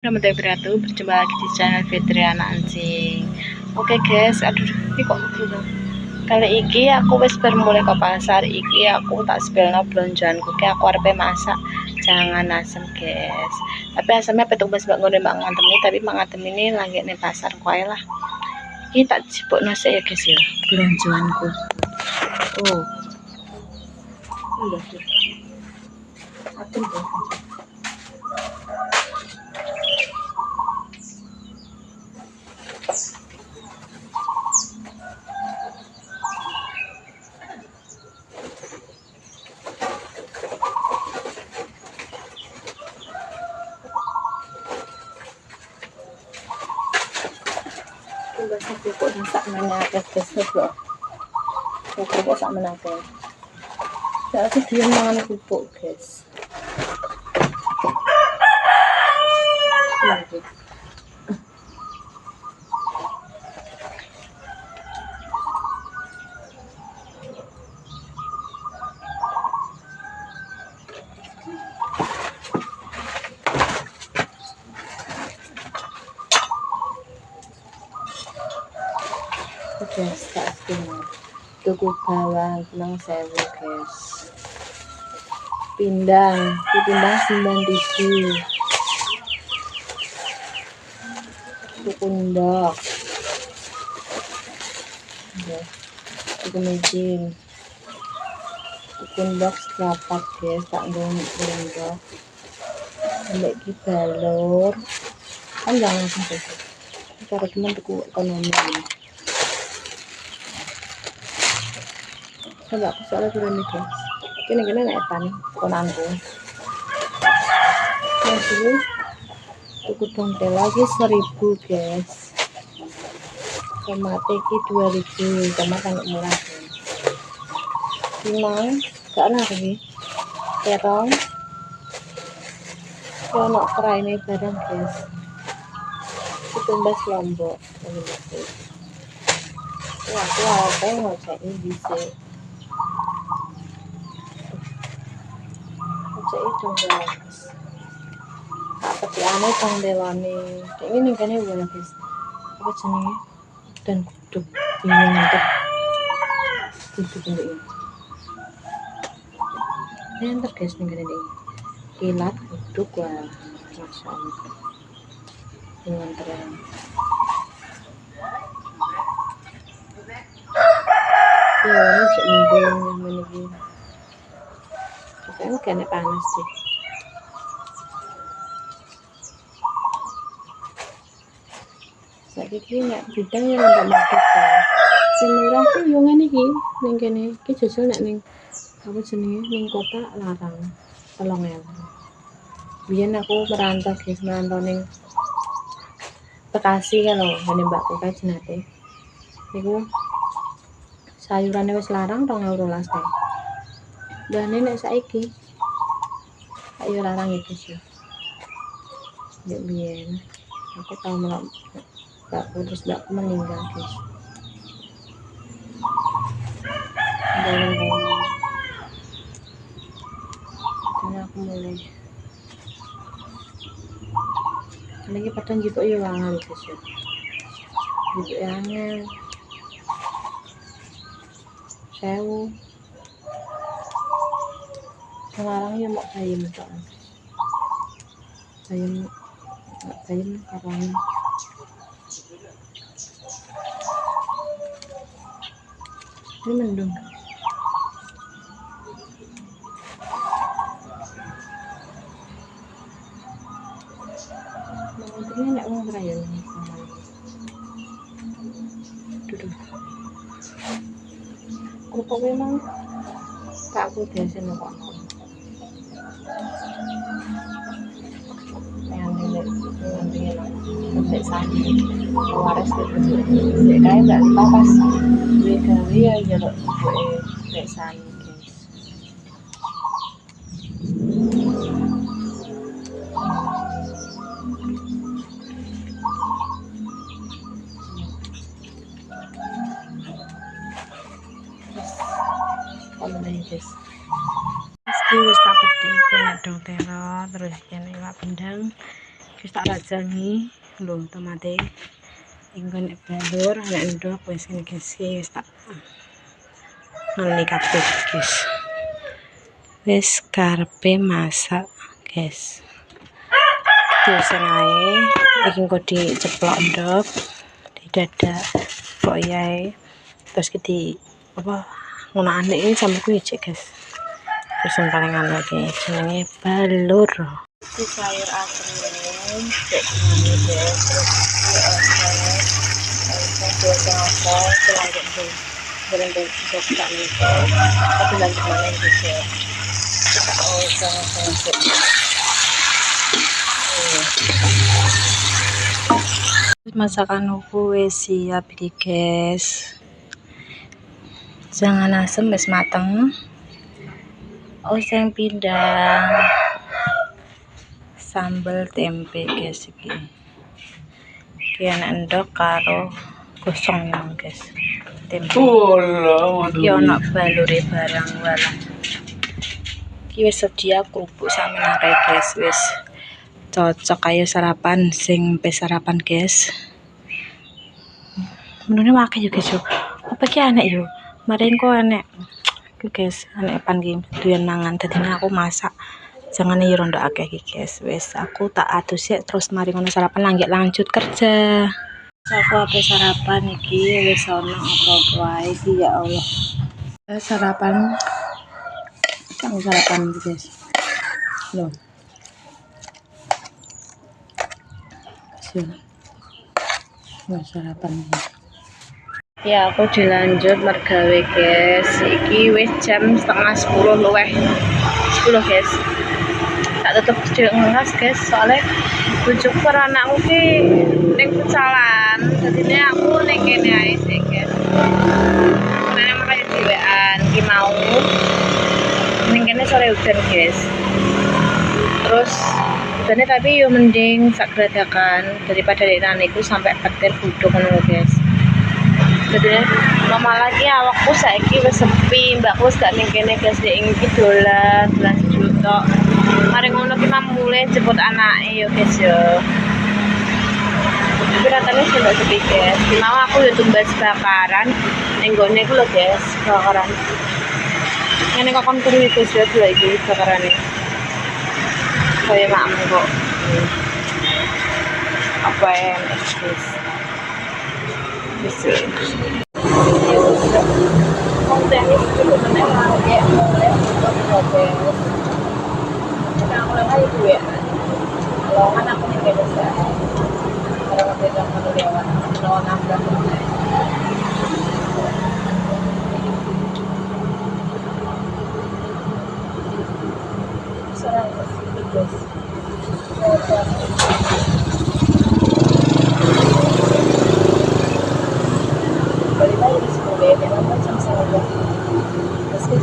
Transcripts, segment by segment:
Assalamualaikum warahmatullahi wabarakatuh. Berjumpa lagi di channel Fitriana Ansing. Oke guys, aduh ini kok gitu. Kali ini aku wis mulai ke pasar. Iki aku tak spilno blonjoanku ki aku arepe masak jangan asem guys. Tapi asemnya petuk wis mbak ngene mbak ngantem ini, tapi mbak ngantem ini lagi ning pasar koe lah. Iki tak jebokno sik ya guys ya blonjoanku. Oh. Iya sih. Adem guys. Aku kok masak menake guys kok. Aku kok sak menake. Ya aku diam mangan kupuk guys. Guys, tak semua tuku bawang nang 1000 guys. Pindang 9.000. Tuku ndok. Tuku micin. Tuku ndok seprapat guys, tak ndok. Ambek iki balur. Kan jangan sampai. Cara teman tuku ekonomi. Coba aku soalnya kurang nih guys. Kini naik pan konanku. Nah dulu tuku tongkel lagi 1000 guys. Tomat iki 2000, tomat sangat murah guys. Timang gak lagi. Terong. Ono keraine barang guys. Tumbas lombok. Wah, apa yang ngocek ini bisa. Itu guys, tapi aneh tangdelane kayak gini kan ya boleh guys. Apa jenisnya dan kuduk ini mantap kuduk ini mantap guys nih gini kilat kuduk wah masya Allah dengan terang ya ini seminggu yang ini kayaknya kena panas sih. Saiki nek bidang yang ndak market guys. Sing murah ki yo ngene iki, ning kene iki jajal nek ning apa jenenge ning kota larang 3.000. Biyen aku merantau guys, merantau ning Bekasi kan lho, ngene mbakku kae jenate. Iku sayurane wis larang 2.000 teh. Dan nek saiki ayo larang iki sih. Ya biyen aku tau melok terus mbakku meninggal guys. Karena aku mulai lagi padahal juga ya wangan guys ya. Juga angin 1000. Sekarang ya mau bayam kan. Bayam karang. Ini mendung. Ini nak mau berayun. Duduk. Kerupuk memang tak aku biasa nokok. Sampai sani waras gitu kayak nggak pas gue kali ya jalur gue sani guys. Kalau guys meski wis tak petik kena dong terus kena iwak pindang Wis tak rajangi lho tomate. Engko nek balur nek ndok wis ngene guys, wis tak ngene kabeh guys. Wis karepe masak guys. Diusir ae iki engko diceplok ndok, didadak kok yae. Terus di apa ngunakane iki sampe kuwi cek guys. Terus yang paling anu iki jenenge balur. Iki sayur asem cek ngene guys. Terus masakanku wis siap iki guys. Jangan asem wis mateng. Oseng pindang. Sambal tempe guys iki. Iki ana endok karo gosong ya guys. Tempe. Iki ana balure barang walah. Iki wis sedia kerupuk sama nare guys, wis cocok ayo sarapan sing pe sarapan guys. Menune akeh yo guys yo. Apa iki enek yo? Mari engko enek. Iki guys, enek pan iki doyan mangan dadine aku masak. Jangan yo rondo akeh iki guys. Wis aku tak adus sik terus mari ngono sarapan lanjut kerja. Aku apa sarapan iki wis ono apa wae iki ya Allah. Sarapan iki guys. Loh. Sarapan ini. Ya aku dilanjut mergawe guys. Iki wis jam 9:30 luweh 10 guys. Tak tetep ngelas guys soalnya bojoku karo anakku ki ning pecalan. Dadine aku ning kene ae sih guys. Nek makai dhewean ki mau ning kene sore udan guys. Terus udannya tapi yo mending sak gradakan daripada denan iku sampai petir buduk ngono guys. Jadi mama lagi awakku saiki wis sepi, mbakku wis gak ning kene guys, dek iki dolan juta. Mari ngono ki mulai jemput anake yo guys yo. Tapi rasanya sudah sepi guys. Ki mau aku yo tumbas bakaran ning gone iku lho guys, bakaran. Ngene kok kon kudu guys yo iki bakarane. Kayak makmu kok apa yang guys bisa kontennya cukup menarik ya mulai oke kita mulai lagi ya kalau kan aku nih kayak bisa kalau nggak pegang kalau lewat kalau nambah serang guys. Balik lagi di sini deh, memang macam saja. Meski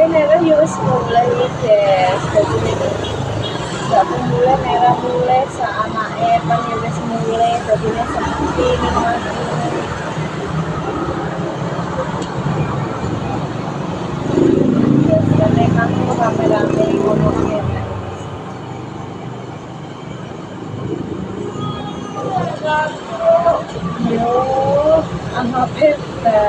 merah yus mulai guys, jadi mulai merah mulai sama pan yus mulai jadinya seperti ini mas. Jadi kamu rame-rame ngomongnya. Yo, apa pesta?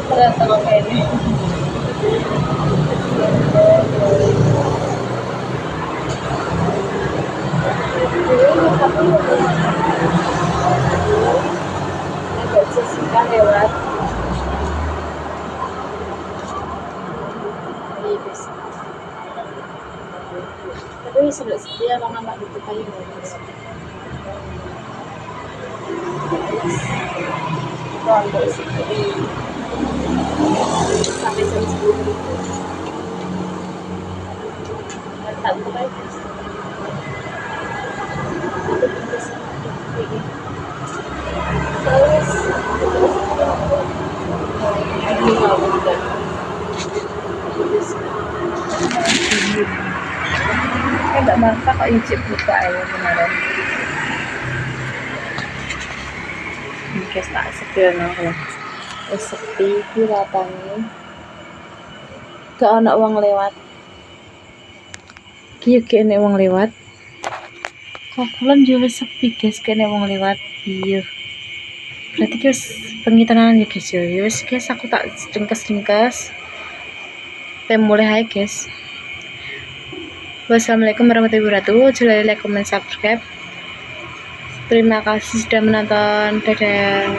Terus kayak ini. Agak sesingkat lewat tapi sudah sedia kalau nggak gitu kayu sampai jam 10 tak buka guys. Terus enggak masak kok icip buka ya kemarin. Ini guys tak sepil ya. Sepi iki lapange. Gak ana wong lewat. Ki kene wong lewat. Kok kulon yo wis sepi guys kene wong lewat. Iya. Berarti guys bengi tenan ya guys yo. Ya wis guys aku tak ringkes-ringkes. Mulai hai guys. Wassalamualaikum warahmatullahi wabarakatuh. Jangan lupa like, comment, subscribe. Terima kasih sudah menonton. Dadah.